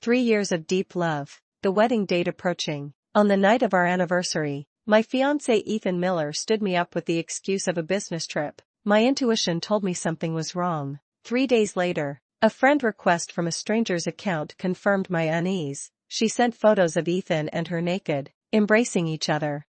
3 years of deep love, the wedding date approaching. On the night of our anniversary, my fiancé Ethan Miller stood me up with the excuse of a business trip. My intuition told me something was wrong. 3 days later, a friend request from a stranger's account confirmed my unease. She sent photos of Ethan and her naked, embracing each other.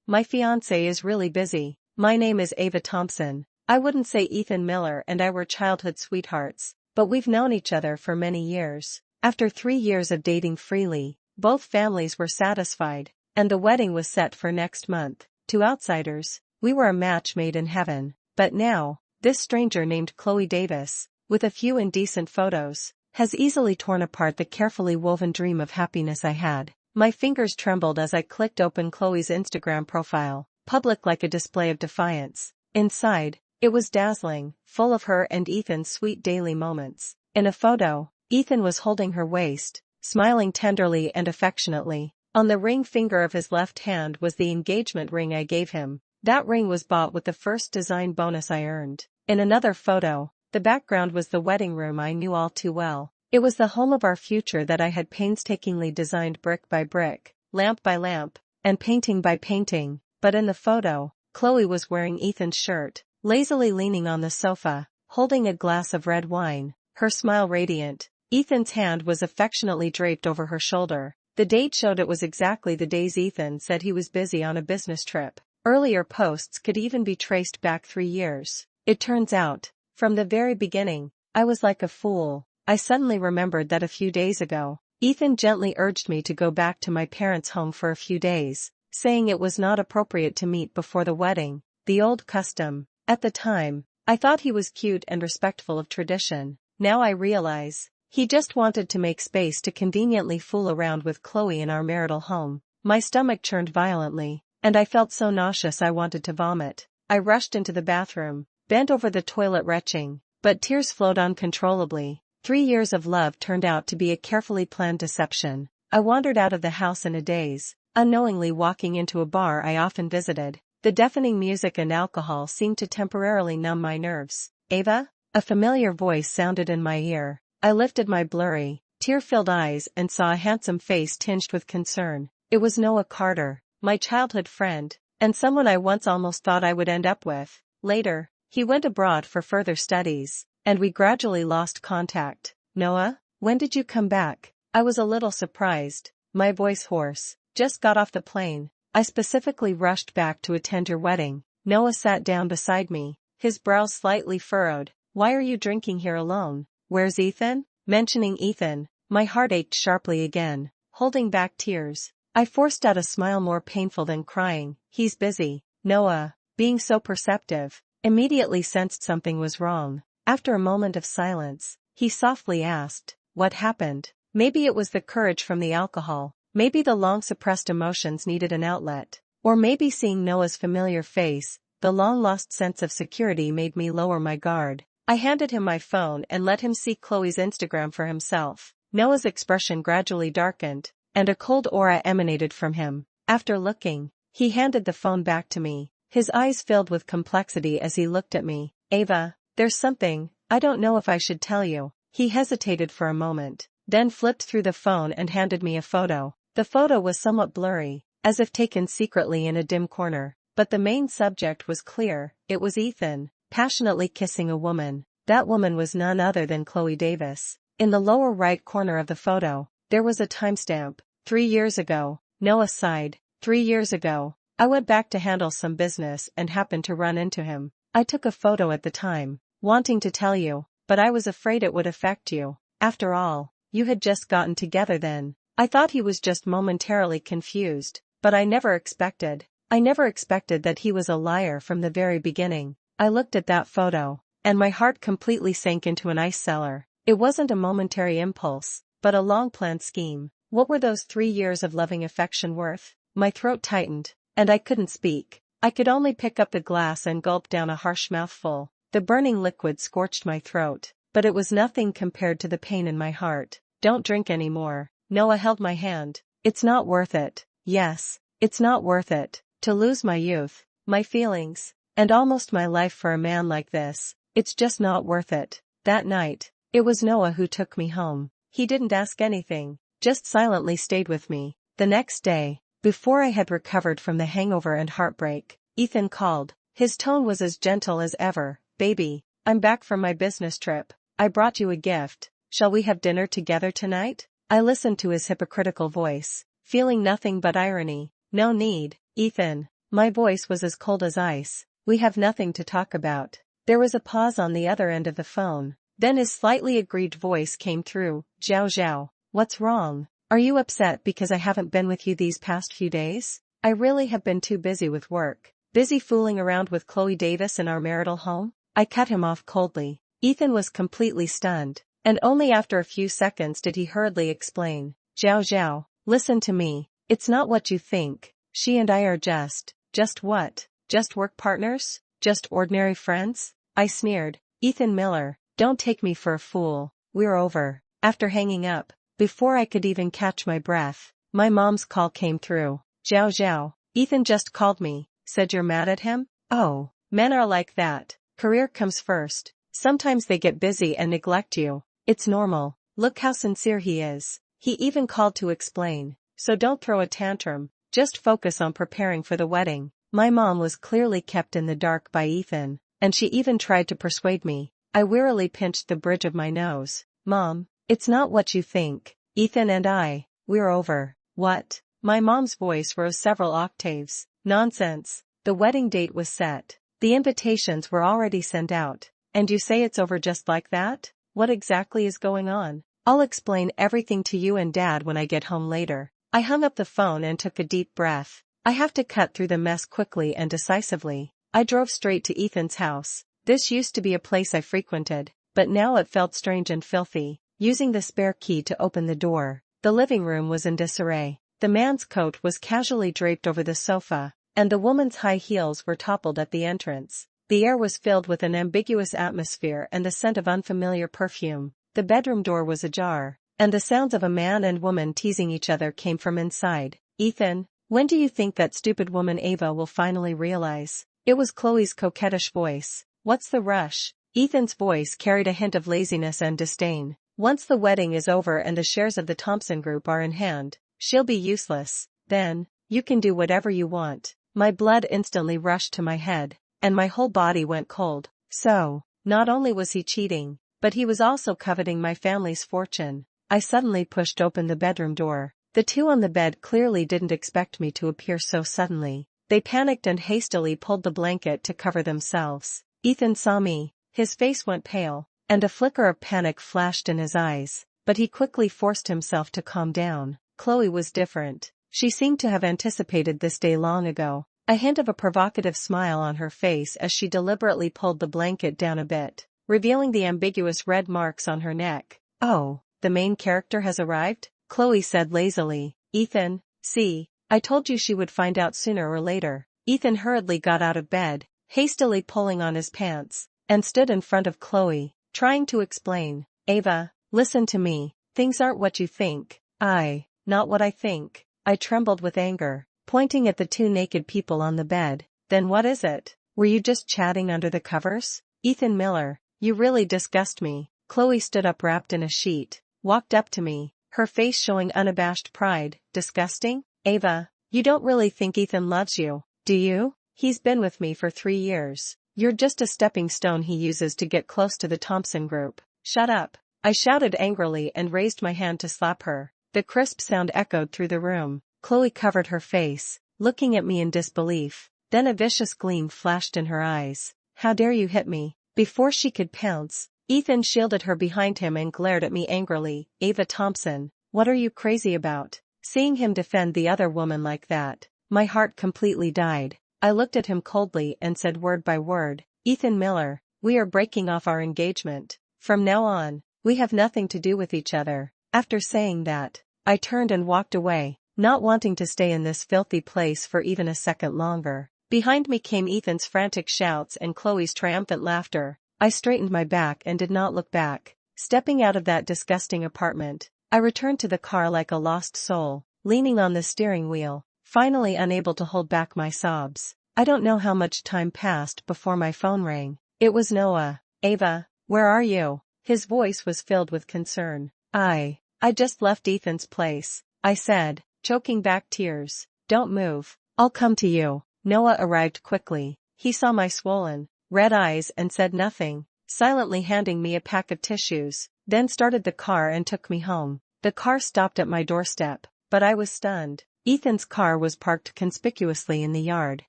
My fiancé is really busy. My name is Ava Thompson. I wouldn't say Ethan Miller and I were childhood sweethearts, but we've known each other for many years. After 3 years of dating freely, both families were satisfied, and the wedding was set for next month. To outsiders, we were a match made in heaven. But now, this stranger named Chloe Davis, with a few indecent photos, has easily torn apart the carefully woven dream of happiness I had. My fingers trembled as I clicked open Chloe's Instagram profile, public like a display of defiance. Inside, it was dazzling, full of her and Ethan's sweet daily moments. In a photo, Ethan was holding her waist, smiling tenderly and affectionately. On the ring finger of his left hand was the engagement ring I gave him. That ring was bought with the first design bonus I earned. In another photo, the background was the wedding room I knew all too well. It was the home of our future that I had painstakingly designed brick by brick, lamp by lamp, and painting by painting. But in the photo, Chloe was wearing Ethan's shirt, lazily leaning on the sofa, holding a glass of red wine, her smile radiant. Ethan's hand was affectionately draped over her shoulder. The date showed it was exactly the days Ethan said he was busy on a business trip. Earlier posts could even be traced back 3 years. It turns out, from the very beginning, I was like a fool. I suddenly remembered that a few days ago, Ethan gently urged me to go back to my parents' home for a few days, saying it was not appropriate to meet before the wedding, the old custom. At the time, I thought he was cute and respectful of tradition. Now I realize, he just wanted to make space to conveniently fool around with Chloe in our marital home. My stomach churned violently, and I felt so nauseous I wanted to vomit. I rushed into the bathroom, bent over the toilet retching, but tears flowed uncontrollably. 3 years of love turned out to be a carefully planned deception. I wandered out of the house in a daze, unknowingly walking into a bar I often visited. The deafening music and alcohol seemed to temporarily numb my nerves. "Ava?" A familiar voice sounded in my ear. I lifted my blurry, tear-filled eyes and saw a handsome face tinged with concern. It was Noah Carter, my childhood friend, and someone I once almost thought I would end up with. Later, he went abroad for further studies, and we gradually lost contact. "Noah, when did you come back?" I was a little surprised, my voice hoarse. "Just got off the plane. I specifically rushed back to attend your wedding." Noah sat down beside me, his brows slightly furrowed. "Why are you drinking here alone? Where's Ethan?" Mentioning Ethan, my heart ached sharply again. Holding back tears, I forced out a smile more painful than crying. "He's busy." Noah, being so perceptive, immediately sensed something was wrong. After a moment of silence, he softly asked, "What happened?" Maybe it was the courage from the alcohol, maybe the long-suppressed emotions needed an outlet, or maybe seeing Noah's familiar face, the long-lost sense of security made me lower my guard. I handed him my phone and let him see Chloe's Instagram for himself. Noah's expression gradually darkened, and a cold aura emanated from him. After looking, he handed the phone back to me. His eyes filled with complexity as he looked at me. "Ava, there's something, I don't know if I should tell you." He hesitated for a moment, then flipped through the phone and handed me a photo. The photo was somewhat blurry, as if taken secretly in a dim corner, but the main subject was clear. It was Ethan, passionately kissing a woman. That woman was none other than Chloe Davis. In the lower right corner of the photo, there was a timestamp. 3 years ago. Noah sighed. 3 years ago. I went back to handle some business and happened to run into him. I took a photo at the time, wanting to tell you, but I was afraid it would affect you. After all, you had just gotten together then. I thought he was just momentarily confused, but I never expected that he was a liar from the very beginning. I looked at that photo, and my heart completely sank into an ice cellar. It wasn't a momentary impulse, but a long-planned scheme. What were those 3 years of loving affection worth? My throat tightened, and I couldn't speak. I could only pick up the glass and gulp down a harsh mouthful. The burning liquid scorched my throat, but it was nothing compared to the pain in my heart. "Don't drink anymore." Noah held my hand. "It's not worth it." Yes, it's not worth it. To lose my youth, my feelings, and almost my life for a man like this. It's just not worth it. That night, it was Noah who took me home. He didn't ask anything, just silently stayed with me. The next day, before I had recovered from the hangover and heartbreak, Ethan called. His tone was as gentle as ever. "Baby, I'm back from my business trip. I brought you a gift. Shall we have dinner together tonight?" I listened to his hypocritical voice, feeling nothing but irony. "No need, Ethan." My voice was as cold as ice. "We have nothing to talk about." There was a pause on the other end of the phone. Then his slightly aggrieved voice came through. "Zhao Zhao, what's wrong? Are you upset because I haven't been with you these past few days?" "I really have been too busy with work. Busy fooling around with Chloe Davis in our marital home." I cut him off coldly. Ethan was completely stunned, and only after a few seconds did he hurriedly explain. "Zhao Zhao, listen to me. It's not what you think. She and I are just what? Just work partners? Just ordinary friends?" I sneered. "Ethan Miller, don't take me for a fool. We're over." After hanging up, before I could even catch my breath, my mom's call came through. "Zhao Zhao, Ethan just called me, said you're mad at him." "Oh, men are like that. Career comes first. Sometimes they get busy and neglect you. It's normal. Look how sincere he is. He even called to explain. So don't throw a tantrum, just focus on preparing for the wedding." My mom was clearly kept in the dark by Ethan, and she even tried to persuade me. I wearily pinched the bridge of my nose. "Mom, it's not what you think. Ethan and we're over." "What?" My mom's voice rose several octaves. "Nonsense. The wedding date was set. The invitations were already sent out. And you say it's over just like that? What exactly is going on?" "I'll explain everything to you and Dad when I get home later." I hung up the phone and took a deep breath. I have to cut through the mess quickly and decisively. I drove straight to Ethan's house. This used to be a place I frequented, but now it felt strange and filthy. Using the spare key to open the door, the living room was in disarray. The man's coat was casually draped over the sofa, and the woman's high heels were toppled at the entrance. The air was filled with an ambiguous atmosphere and the scent of unfamiliar perfume. The bedroom door was ajar, and the sounds of a man and woman teasing each other came from inside. "Ethan, when do you think that stupid woman Ava will finally realize?" It was Chloe's coquettish voice. "What's the rush?" Ethan's voice carried a hint of laziness and disdain. "Once the wedding is over and the shares of the Thompson Group are in hand, she'll be useless. Then, you can do whatever you want." My blood instantly rushed to my head, and my whole body went cold. So, not only was he cheating, but he was also coveting my family's fortune. I suddenly pushed open the bedroom door. The two on the bed clearly didn't expect me to appear so suddenly. They panicked and hastily pulled the blanket to cover themselves. Ethan saw me. His face went pale, and a flicker of panic flashed in his eyes, but he quickly forced himself to calm down. Chloe was different. She seemed to have anticipated this day long ago. A hint of a provocative smile on her face as she deliberately pulled the blanket down a bit, revealing the ambiguous red marks on her neck. "Oh, the main character has arrived?" Chloe said lazily. "Ethan, see, I told you she would find out sooner or later." Ethan hurriedly got out of bed, hastily pulling on his pants, and stood in front of Chloe, trying to explain. "Ava, listen to me. Things aren't what you think." Not what I think." I trembled with anger, pointing at the two naked people on the bed. "Then what is it? Were you just chatting under the covers?" "Ethan Miller, you really disgust me." Chloe stood up wrapped in a sheet, walked up to me, her face showing unabashed pride. "Disgusting? Ava, you don't really think Ethan loves you, do you? He's been with me for 3 years. You're just a stepping stone he uses to get close to the Thompson Group." "Shut up," I shouted angrily and raised my hand to slap her. The crisp sound echoed through the room. Chloe covered her face, looking at me in disbelief. Then a vicious gleam flashed in her eyes. "How dare you hit me?" Before she could pounce, Ethan shielded her behind him and glared at me angrily. "Ava Thompson, what are you crazy about?" Seeing him defend the other woman like that, my heart completely died. I looked at him coldly and said word by word, "Ethan Miller, we are breaking off our engagement. From now on, we have nothing to do with each other." After saying that, I turned and walked away, not wanting to stay in this filthy place for even a second longer. Behind me came Ethan's frantic shouts and Chloe's triumphant laughter. I straightened my back and did not look back. Stepping out of that disgusting apartment, I returned to the car like a lost soul, leaning on the steering wheel, finally unable to hold back my sobs. I don't know how much time passed before my phone rang. It was Noah. "Ava, where are you?" His voice was filled with concern. I just left Ethan's place, I said, choking back tears. Don't move, I'll come to you. Noah arrived quickly. He saw my swollen, red eyes and said nothing, silently handing me a pack of tissues, then started the car and took me home. The car stopped at my doorstep, but I was stunned. Ethan's car was parked conspicuously in the yard.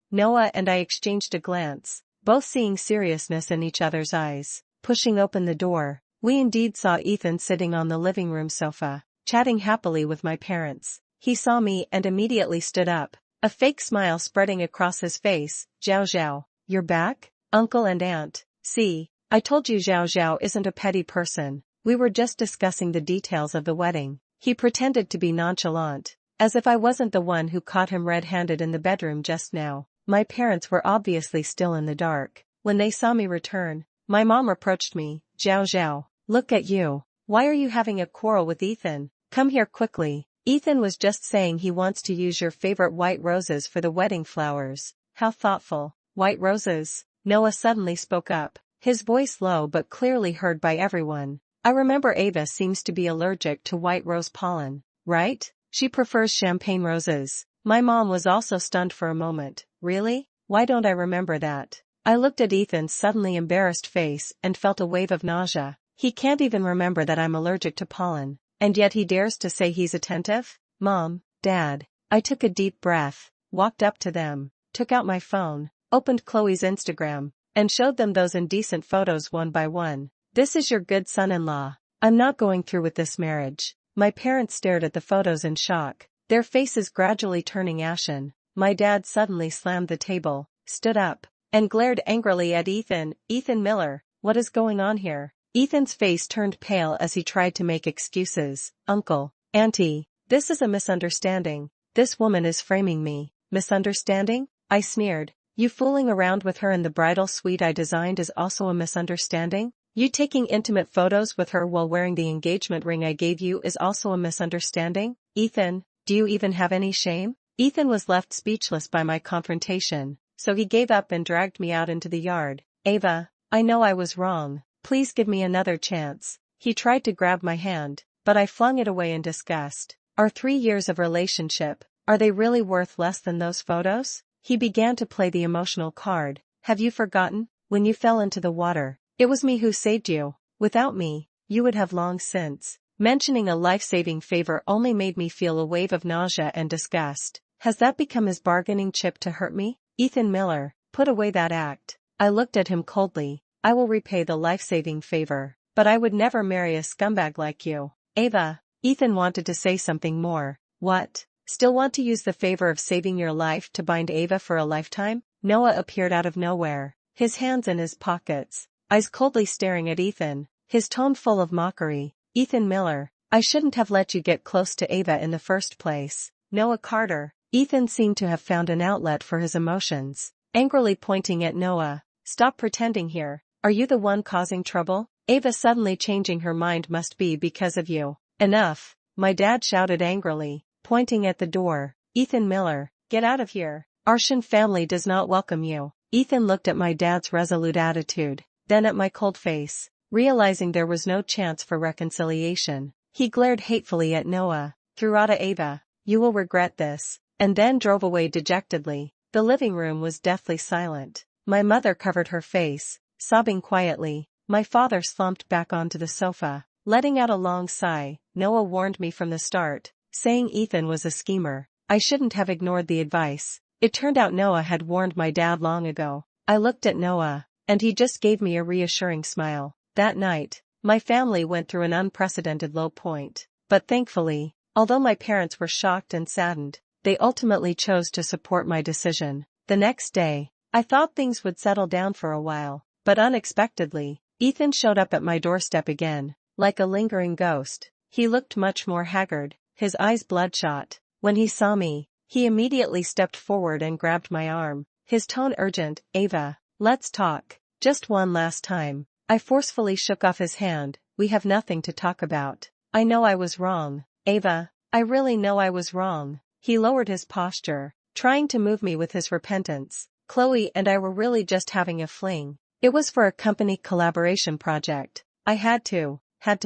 Noah and I exchanged a glance, both seeing seriousness in each other's eyes. Pushing open the door, we indeed saw Ethan sitting on the living room sofa, chatting happily with my parents. He saw me and immediately stood up, a fake smile spreading across his face. Zhao Zhao, you're back? Uncle and Aunt, see, I told you Zhao Zhao isn't a petty person. We were just discussing the details of the wedding. He pretended to be nonchalant, as if I wasn't the one who caught him red-handed in the bedroom just now. My parents were obviously still in the dark. When they saw me return, my mom reproached me. Zhao Zhao, look at you. Why are you having a quarrel with Ethan? Come here quickly. Ethan was just saying he wants to use your favorite white roses for the wedding flowers. How thoughtful. White roses? Noah suddenly spoke up, his voice low but clearly heard by everyone. I remember Ava seems to be allergic to white rose pollen, right? She prefers champagne roses. My mom was also stunned for a moment. Really? Why don't I remember that? I looked at Ethan's suddenly embarrassed face and felt a wave of nausea. He can't even remember that I'm allergic to pollen, and yet he dares to say he's attentive? Mom, Dad. I took a deep breath, walked up to them, took out my phone, opened Chloe's Instagram, and showed them those indecent photos one by one. This is your good son-in-law. I'm not going through with this marriage. My parents stared at the photos in shock, their faces gradually turning ashen. My dad suddenly slammed the table, stood up, and glared angrily at Ethan. Ethan Miller, what is going on here? Ethan's face turned pale as he tried to make excuses. Uncle, Auntie, this is a misunderstanding. This woman is framing me. Misunderstanding? I sneered. You fooling around with her in the bridal suite I designed is also a misunderstanding? You taking intimate photos with her while wearing the engagement ring I gave you is also a misunderstanding? Ethan, do you even have any shame? Ethan was left speechless by my confrontation, so he gave up and dragged me out into the yard. Ava, I know I was wrong. Please give me another chance. He tried to grab my hand, but I flung it away in disgust. Our 3 years of relationship, are they really worth less than those photos? He began to play the emotional card. Have you forgotten? When you fell into the water, it was me who saved you. Without me, you would have long since. Mentioning a life-saving favor only made me feel a wave of nausea and disgust. Has that become his bargaining chip to hurt me? Ethan Miller, put away that act. I looked at him coldly. I will repay the life-saving favor, but I would never marry a scumbag like you. Ava, Ethan wanted to say something more. What? Still want to use the favor of saving your life to bind Ava for a lifetime? Noah appeared out of nowhere, his hands in his pockets, eyes coldly staring at Ethan, his tone full of mockery. Ethan Miller, I shouldn't have let you get close to Ava in the first place. Noah Carter. Ethan seemed to have found an outlet for his emotions, angrily pointing at Noah. Stop pretending here. Are you the one causing trouble? Ava suddenly changing her mind must be because of you. Enough, my dad shouted angrily, pointing at the door. Ethan Miller, get out of here. Arshan family does not welcome you. Ethan looked at my dad's resolute attitude, then at my cold face. Realizing there was no chance for reconciliation, he glared hatefully at Noah, threw out at Ava. You will regret this, and then drove away dejectedly. The living room was deathly silent. My mother covered her face, sobbing quietly. My father slumped back onto the sofa, letting out a long sigh. Noah warned me from the start, saying Ethan was a schemer. I shouldn't have ignored the advice. It turned out Noah had warned my dad long ago. I looked at Noah, and he just gave me a reassuring smile. That night, my family went through an unprecedented low point, but thankfully, although my parents were shocked and saddened, they ultimately chose to support my decision. The next day, I thought things would settle down for a while, but unexpectedly, Ethan showed up at my doorstep again, like a lingering ghost. He looked much more haggard, his eyes bloodshot. When he saw me, he immediately stepped forward and grabbed my arm, his tone urgent. Ava, let's talk, just one last time. I forcefully shook off his hand. We have nothing to talk about. I know I was wrong. Ava, I really know I was wrong. He lowered his posture, trying to move me with his repentance. Chloe and I were really just having a fling. It was for a company collaboration project. I had to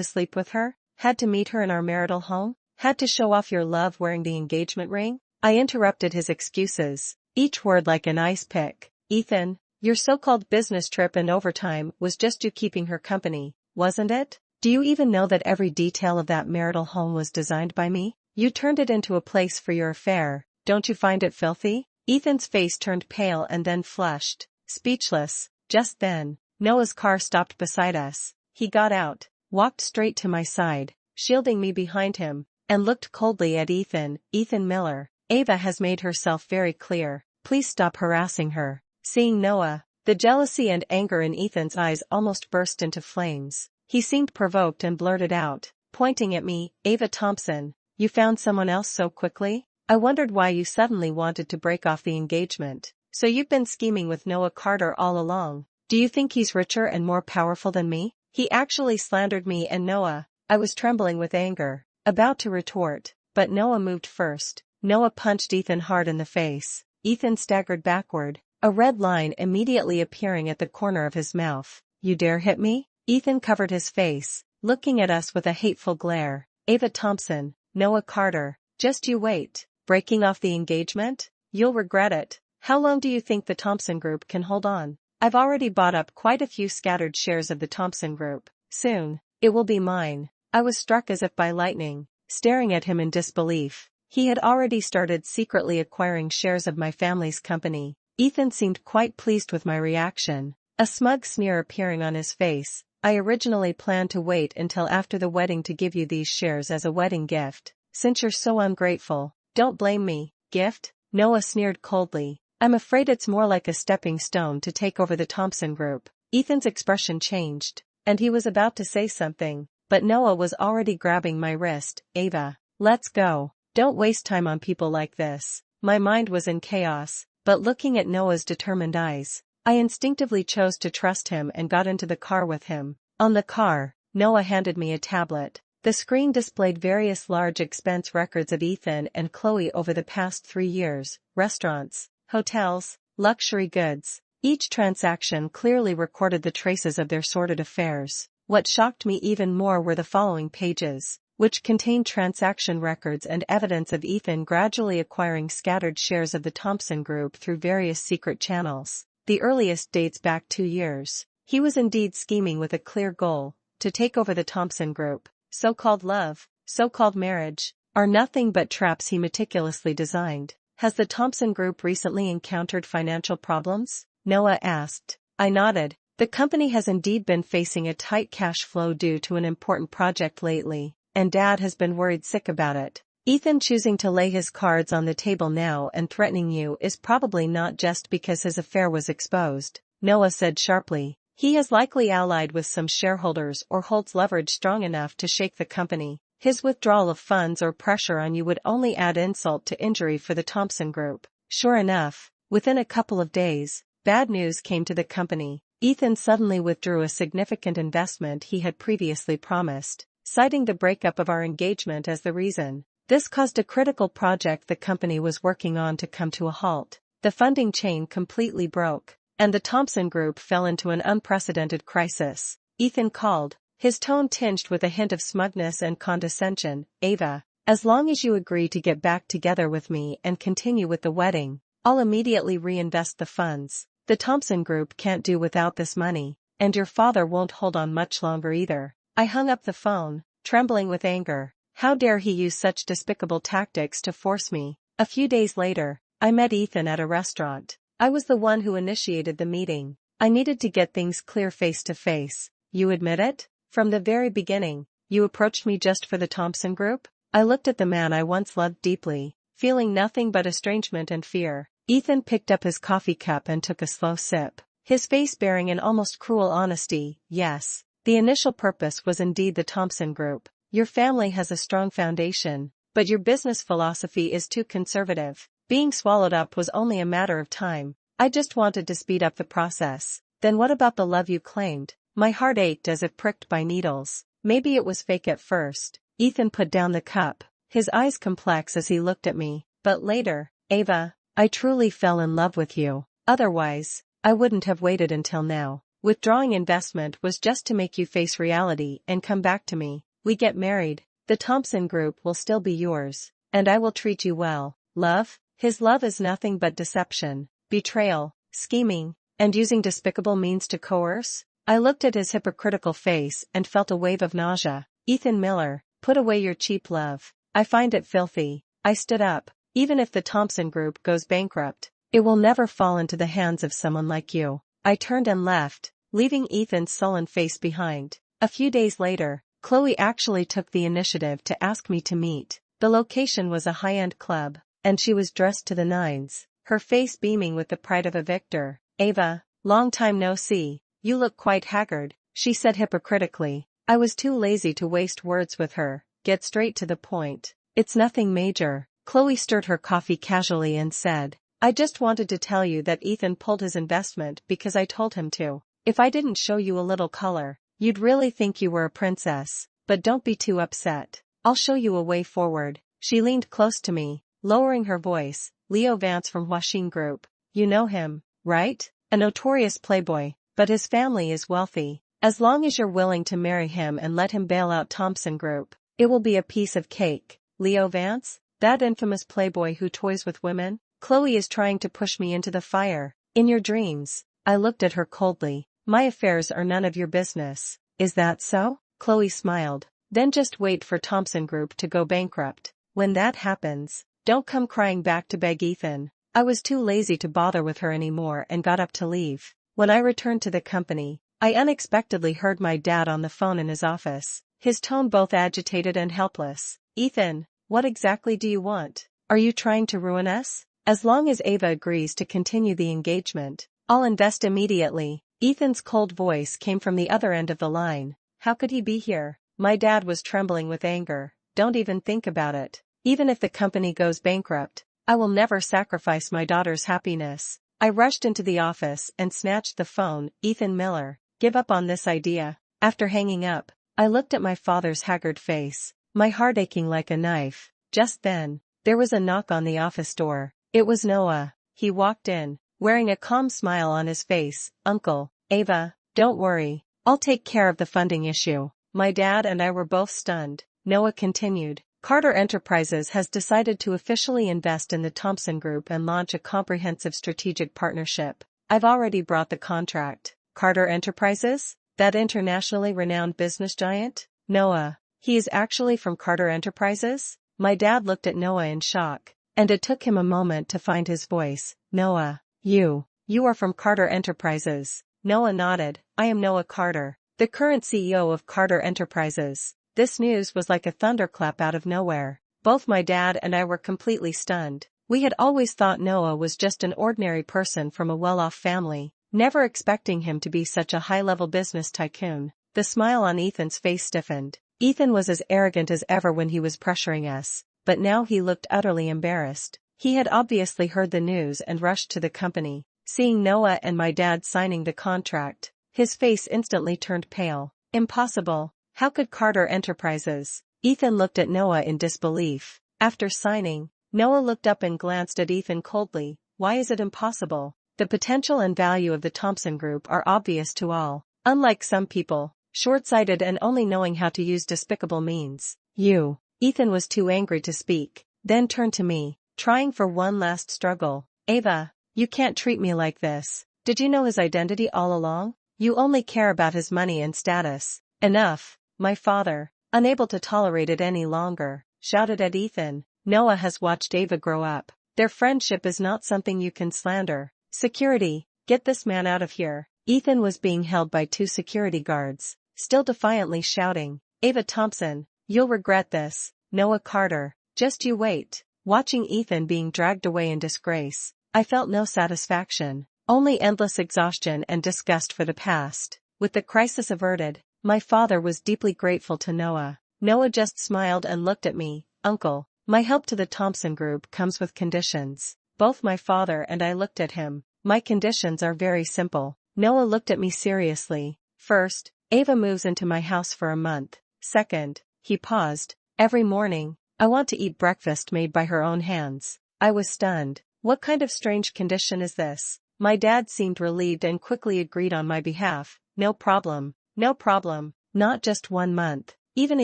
sleep with her? Had to meet her in our marital home? Had to show off your love wearing the engagement ring? I interrupted his excuses, each word like an ice pick. Ethan, your so-called business trip and overtime was just you keeping her company, wasn't it? Do you even know that every detail of that marital home was designed by me? You turned it into a place for your affair, don't you find it filthy? Ethan's face turned pale and then flushed, speechless. Just then, Noah's car stopped beside us. He got out, walked straight to my side, shielding me behind him, and looked coldly at Ethan. Ethan Miller, Ava has made herself very clear. Please stop harassing her. Seeing Noah, the jealousy and anger in Ethan's eyes almost burst into flames. He seemed provoked and blurted out, pointing at me, Ava Thompson, you found someone else so quickly? I wondered why you suddenly wanted to break off the engagement. So you've been scheming with Noah Carter all along. Do you think he's richer and more powerful than me? He actually slandered me and Noah. I was trembling with anger, about to retort, but Noah moved first. Noah punched Ethan hard in the face. Ethan staggered backward, a red line immediately appearing at the corner of his mouth. You dare hit me? Ethan covered his face, looking at us with a hateful glare. Ava Thompson, Noah Carter, just you wait. Breaking off the engagement? You'll regret it. How long do you think the Thompson Group can hold on? I've already bought up quite a few scattered shares of the Thompson Group. Soon, it will be mine. I was struck as if by lightning, staring at him in disbelief. He had already started secretly acquiring shares of my family's company. Ethan seemed quite pleased with my reaction, a smug sneer appearing on his face. I originally planned to wait until after the wedding to give you these shares as a wedding gift. Since you're so ungrateful, don't blame me. Gift? Noah sneered coldly. I'm afraid it's more like a stepping stone to take over the Thompson Group. Ethan's expression changed, and he was about to say something, but Noah was already grabbing my wrist. Ava, let's go. Don't waste time on people like this. My mind was in chaos, but looking at Noah's determined eyes, I instinctively chose to trust him and got into the car with him. On the car, Noah handed me a tablet. The screen displayed various large expense records of Ethan and Chloe over the past 3 years, restaurants, hotels, luxury goods. Each transaction clearly recorded the traces of their sordid affairs. What shocked me even more were the following pages, which contained transaction records and evidence of Ethan gradually acquiring scattered shares of the Thompson Group through various secret channels. The earliest dates back 2 years. He was indeed scheming with a clear goal, to take over the Thompson Group. So-called love, so-called marriage, are nothing but traps he meticulously designed. Has the Thompson Group recently encountered financial problems? Noah asked. I nodded. The company has indeed been facing a tight cash flow due to an important project lately, and Dad has been worried sick about it. Ethan choosing to lay his cards on the table now and threatening you is probably not just because his affair was exposed, Noah said sharply. He has likely allied with some shareholders or holds leverage strong enough to shake the company. His withdrawal of funds or pressure on you would only add insult to injury for the Thompson Group. Sure enough, within a couple of days, bad news came to the company. Ethan suddenly withdrew a significant investment he had previously promised, citing the breakup of our engagement as the reason. This caused a critical project the company was working on to come to a halt. The funding chain completely broke, and the Thompson Group fell into an unprecedented crisis. Ethan called, his tone tinged with a hint of smugness and condescension. Ava, as long as you agree to get back together with me and continue with the wedding, I'll immediately reinvest the funds. The Thompson Group can't do without this money, and your father won't hold on much longer either. I hung up the phone, trembling with anger. How dare he use such despicable tactics to force me? A few days later, I met Ethan at a restaurant. I was the one who initiated the meeting. I needed to get things clear face to face. You admit it? From the very beginning, you approached me just for the Thompson Group? I looked at the man I once loved deeply, feeling nothing but estrangement and fear. Ethan picked up his coffee cup and took a slow sip, his face bearing an almost cruel honesty. Yes, the initial purpose was indeed the Thompson Group. Your family has a strong foundation, but your business philosophy is too conservative. Being swallowed up was only a matter of time. I just wanted to speed up the process. Then what about the love you claimed? My heart ached as if pricked by needles. Maybe it was fake at first. Ethan put down the cup, his eyes complex as he looked at me. But later, Ava, I truly fell in love with you. Otherwise, I wouldn't have waited until now. Withdrawing investment was just to make you face reality and come back to me. we get married, the Thompson Group will still be yours, and I will treat you well. Love? His love is nothing but deception, betrayal, scheming, and using despicable means to coerce? I looked at his hypocritical face and felt a wave of nausea. Ethan Miller, put away your cheap love. I find it filthy. I stood up. Even if the Thompson Group goes bankrupt, it will never fall into the hands of someone like you. I turned and left, leaving Ethan's sullen face behind. A few days later, Chloe actually took the initiative to ask me to meet. The location was a high-end club, and she was dressed to the nines, her face beaming with the pride of a victor. Ava, long time no see, you look quite haggard, she said hypocritically. I was too lazy to waste words with her, get straight to the point. It's nothing major. Chloe stirred her coffee casually and said, I just wanted to tell you that Ethan pulled his investment because I told him to. If I didn't show you a little color, you'd really think you were a princess, but don't be too upset. I'll show you a way forward. She leaned close to me, lowering her voice. Leo Vance from Huaxin Group. You know him, right? A notorious playboy, but his family is wealthy. As long as you're willing to marry him and let him bail out Thompson Group, it will be a piece of cake. Leo Vance? That infamous playboy who toys with women? Chloe is trying to push me into the fire. In your dreams. I looked at her coldly. My affairs are none of your business. Is that so? Chloe smiled. Then just wait for Thompson Group to go bankrupt. When that happens, don't come crying back to beg Ethan. I was too lazy to bother with her anymore and got up to leave. When I returned to the company, I unexpectedly heard my dad on the phone in his office, his tone both agitated and helpless. Ethan, what exactly do you want? Are you trying to ruin us? As long as Ava agrees to continue the engagement, I'll invest immediately. Ethan's cold voice came from the other end of the line. How could he be here? My dad was trembling with anger. Don't even think about it. Even if the company goes bankrupt, I will never sacrifice my daughter's happiness. I rushed into the office and snatched the phone. Ethan Miller, give up on this idea. After hanging up, I looked at my father's haggard face, my heart aching like a knife. Just then, there was a knock on the office door. It was Noah. He walked in, wearing a calm smile on his face. Uncle, Ava, don't worry. I'll take care of the funding issue. My dad and I were both stunned. Noah continued. Carter Enterprises has decided to officially invest in the Thompson Group and launch a comprehensive strategic partnership. I've already brought the contract. Carter Enterprises? That internationally renowned business giant? Noah. He is actually from Carter Enterprises? My dad looked at Noah in shock, and it took him a moment to find his voice. Noah, you are from Carter Enterprises. Noah nodded. I am Noah Carter, the current CEO of Carter Enterprises. This news was like a thunderclap out of nowhere. Both my dad and I were completely stunned. We had always thought Noah was just an ordinary person from a well-off family, never expecting him to be such a high-level business tycoon. The smile on Ethan's face stiffened. Ethan was as arrogant as ever when he was pressuring us, but now he looked utterly embarrassed. He had obviously heard the news and rushed to the company. Seeing Noah and my dad signing the contract, his face instantly turned pale. Impossible. How could Carter Enterprises? Ethan looked at Noah in disbelief. After signing, Noah looked up and glanced at Ethan coldly. Why is it impossible? The potential and value of the Thompson Group are obvious to all. Unlike some people, short-sighted and only knowing how to use despicable means. Ethan was too angry to speak, then turned to me, trying for one last struggle. Ava, you can't treat me like this. Did you know his identity all along? You only care about his money and status. Enough. My father, unable to tolerate it any longer, shouted at Ethan. Noah has watched Ava grow up. Their friendship is not something you can slander. Security, get this man out of here. Ethan was being held by 2 security guards, still defiantly shouting, Ava Thompson, you'll regret this. Noah Carter, just you wait. Watching Ethan being dragged away in disgrace, I felt no satisfaction, only endless exhaustion and disgust for the past. With the crisis averted, my father was deeply grateful to Noah. Noah just smiled and looked at me. Uncle, my help to the Thompson Group comes with conditions. Both my father and I looked at him. My conditions are very simple. Noah looked at me seriously. First, Ava moves into my house for a month. Second, he paused. Every morning, I want to eat breakfast made by her own hands. I was stunned. What kind of strange condition is this? My dad seemed relieved and quickly agreed on my behalf. No problem. No problem. Not just 1 month. Even a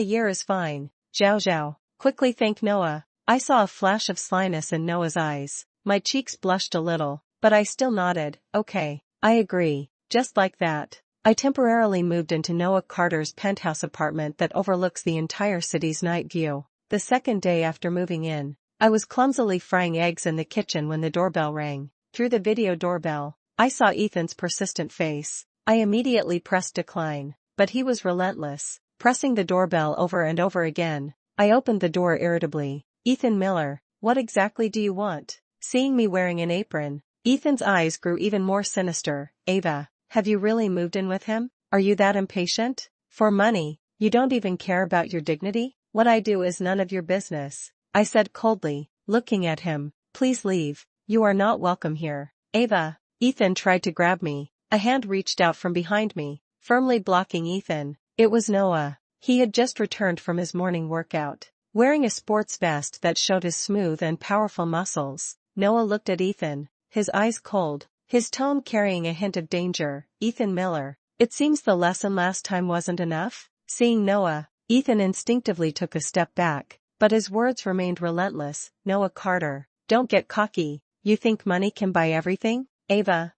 year is fine. Zhao Zhao. Quickly thank Noah. I saw a flash of slyness in Noah's eyes. My cheeks blushed a little, but I still nodded. Okay, I agree. Just like that. I temporarily moved into Noah Carter's penthouse apartment that overlooks the entire city's night view. The second day after moving in, I was clumsily frying eggs in the kitchen when the doorbell rang. Through the video doorbell, I saw Ethan's persistent face. I immediately pressed decline, but he was relentless, pressing the doorbell over and over again. I opened the door irritably. Ethan Miller, what exactly do you want? Seeing me wearing an apron, Ethan's eyes grew even more sinister. Ava, have you really moved in with him? Are you that impatient? For money, you don't even care about your dignity? What I do is none of your business, I said coldly, looking at him. Please leave, you are not welcome here. Ava, Ethan tried to grab me. A hand reached out from behind me, firmly blocking Ethan. It was Noah. He had just returned from his morning workout, wearing a sports vest that showed his smooth and powerful muscles. Noah looked at Ethan, his eyes cold, his tone carrying a hint of danger. Ethan Miller, it seems the lesson last time wasn't enough? Seeing Noah, Ethan instinctively took a step back, but his words remained relentless. Noah Carter, don't get cocky. You think money can buy everything? Ava,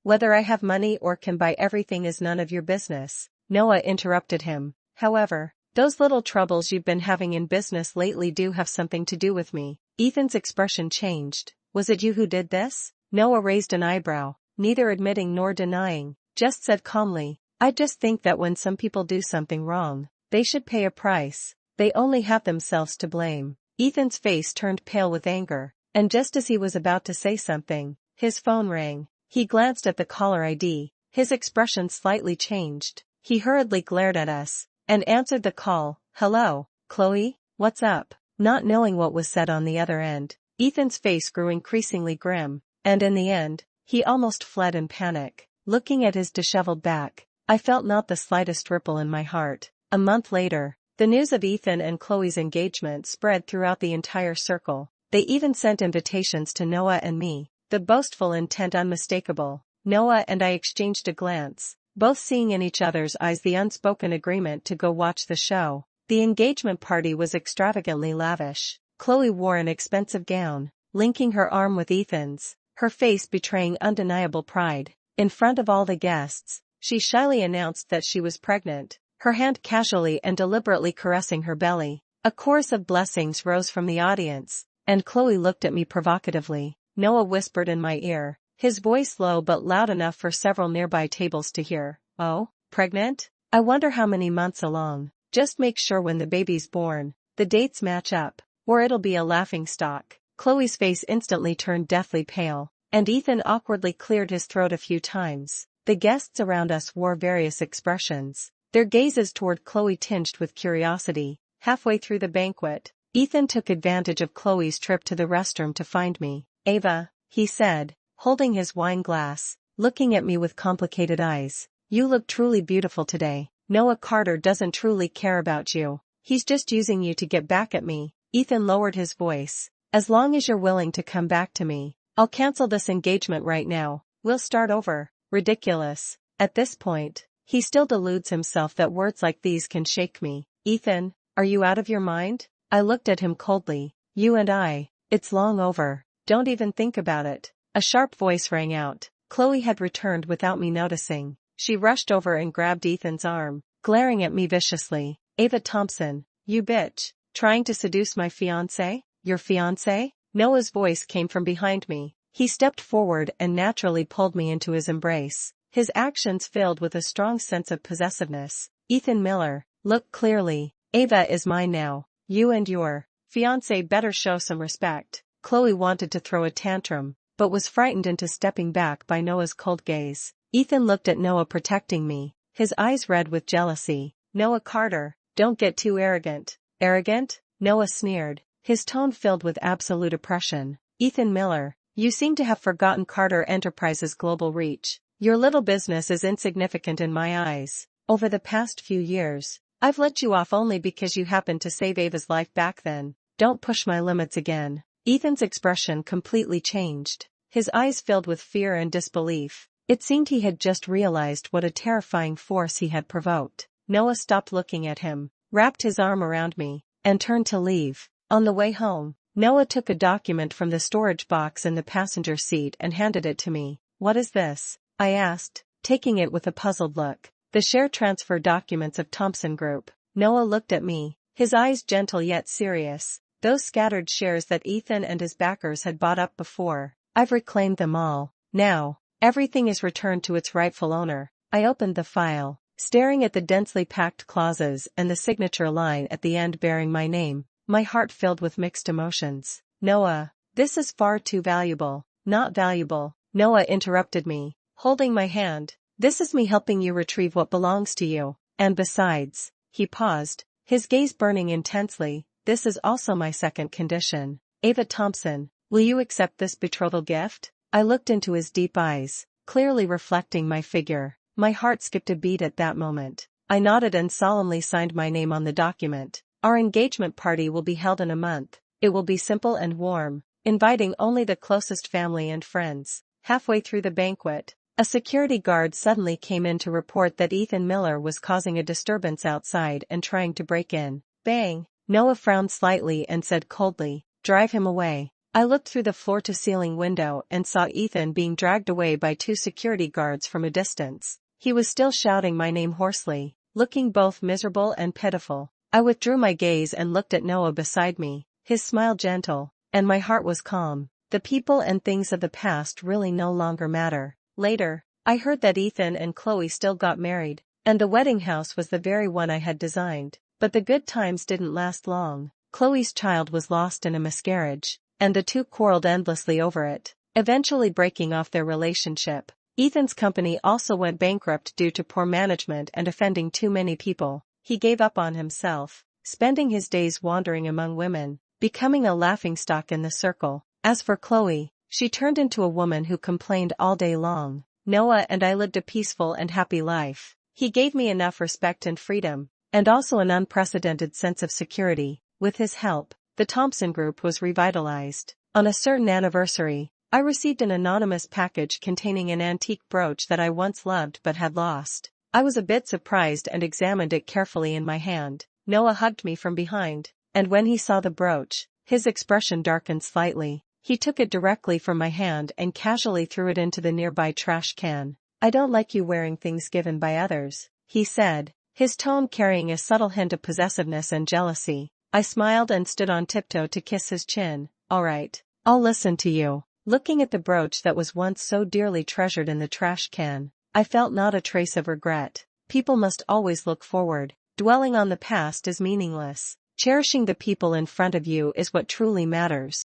whether I have money or can buy everything is none of your business. Noah interrupted him. However, those little troubles you've been having in business lately do have something to do with me. Ethan's expression changed. Was it you who did this? Noah raised an eyebrow, neither admitting nor denying, just said calmly, I just think that when some people do something wrong, they should pay a price. They only have themselves to blame. Ethan's face turned pale with anger, and just as he was about to say something, his phone rang. He glanced at the caller ID, his expression slightly changed. He hurriedly glared at us, and answered the call. Hello, Chloe, what's up? Not knowing what was said on the other end, Ethan's face grew increasingly grim, and in the end, he almost fled in panic. Looking at his disheveled back, I felt not the slightest ripple in my heart. A month later, the news of Ethan and Chloe's engagement spread throughout the entire circle. They even sent invitations to Noah and me, the boastful intent unmistakable. Noah and I exchanged a glance, both seeing in each other's eyes the unspoken agreement to go watch the show. The engagement party was extravagantly lavish. Chloe wore an expensive gown, linking her arm with Ethan's, her face betraying undeniable pride. In front of all the guests, she shyly announced that she was pregnant, her hand casually and deliberately caressing her belly. A chorus of blessings rose from the audience, and Chloe looked at me provocatively. Noah whispered in my ear, his voice low but loud enough for several nearby tables to hear. Oh, pregnant? I wonder how many months along. Just make sure when the baby's born, the dates match up, or it'll be a laughingstock. Chloe's face instantly turned deathly pale, and Ethan awkwardly cleared his throat a few times. The guests around us wore various expressions, their gazes toward Chloe tinged with curiosity. Halfway through the banquet, Ethan took advantage of Chloe's trip to the restroom to find me. Ava, he said, holding his wine glass, looking at me with complicated eyes. You look truly beautiful today. Noah Carter doesn't truly care about you. He's just using you to get back at me. Ethan lowered his voice. As long as you're willing to come back to me, I'll cancel this engagement right now. We'll start over. Ridiculous. At this point, he still deludes himself that words like these can shake me. Ethan, are you out of your mind? I looked at him coldly. You and I, it's long over. Don't even think about it. A sharp voice rang out. Chloe had returned without me noticing. She rushed over and grabbed Ethan's arm, glaring at me viciously. Ava Thompson, you bitch, trying to seduce my fiancé? Your fiancé? Noah's voice came from behind me. He stepped forward and naturally pulled me into his embrace, his actions filled with a strong sense of possessiveness. Ethan Miller, look clearly. Ava is mine now. You and your fiancé better show some respect. Chloe wanted to throw a tantrum, but was frightened into stepping back by Noah's cold gaze. Ethan looked at Noah protecting me, his eyes red with jealousy. Noah Carter, don't get too arrogant. Arrogant? Noah sneered, his tone filled with absolute oppression. Ethan Miller, you seem to have forgotten Carter Enterprises' global reach. Your little business is insignificant in my eyes. Over the past few years, I've let you off only because you happened to save Ava's life back then. Don't push my limits again. Ethan's expression completely changed. His eyes filled with fear and disbelief. It seemed he had just realized what a terrifying force he had provoked. Noah stopped looking at him, wrapped his arm around me, and turned to leave. On the way home, Noah took a document from the storage box in the passenger seat and handed it to me. "What is this?" I asked, taking it with a puzzled look. "The share transfer documents of Thompson Group." Noah looked at me, his eyes gentle yet serious. "Those scattered shares that Ethan and his backers had bought up before. I've reclaimed them all. Now, everything is returned to its rightful owner." I opened the file, staring at the densely packed clauses and the signature line at the end bearing my name, my heart filled with mixed emotions. "Noah, this is far too valuable." "Not valuable," Noah interrupted me, holding my hand. "This is me helping you retrieve what belongs to you. And besides," he paused, his gaze burning intensely, "this is also my second condition. Ava Thompson, will you accept this betrothal gift?" I looked into his deep eyes, clearly reflecting my figure. My heart skipped a beat at that moment. I nodded and solemnly signed my name on the document. "Our engagement party will be held in a month. It will be simple and warm, inviting only the closest family and friends." Halfway through the banquet, a security guard suddenly came in to report that Ethan Miller was causing a disturbance outside and trying to break in. Bang! Noah frowned slightly and said coldly, "Drive him away." I looked through the floor-to-ceiling window and saw Ethan being dragged away by two security guards from a distance. He was still shouting my name hoarsely, looking both miserable and pitiful. I withdrew my gaze and looked at Noah beside me, his smile gentle, and my heart was calm. The people and things of the past really no longer matter. Later, I heard that Ethan and Chloe still got married, and the wedding house was the very one I had designed. But the good times didn't last long. Chloe's child was lost in a miscarriage, and the two quarreled endlessly over it, eventually breaking off their relationship. Ethan's company also went bankrupt due to poor management and offending too many people. He gave up on himself, spending his days wandering among women, becoming a laughingstock in the circle. As for Chloe, she turned into a woman who complained all day long. Noah and I lived a peaceful and happy life. He gave me enough respect and freedom, and also an unprecedented sense of security. With his help, the Thompson Group was revitalized. On a certain anniversary, I received an anonymous package containing an antique brooch that I once loved but had lost. I was a bit surprised and examined it carefully in my hand. Noah hugged me from behind, and when he saw the brooch, his expression darkened slightly. He took it directly from my hand and casually threw it into the nearby trash can. "I don't like you wearing things given by others," he said, his tone carrying a subtle hint of possessiveness and jealousy. I smiled and stood on tiptoe to kiss his chin. "All right, I'll listen to you." Looking at the brooch that was once so dearly treasured in the trash can, I felt not a trace of regret. People must always look forward. Dwelling on the past is meaningless. Cherishing the people in front of you is what truly matters.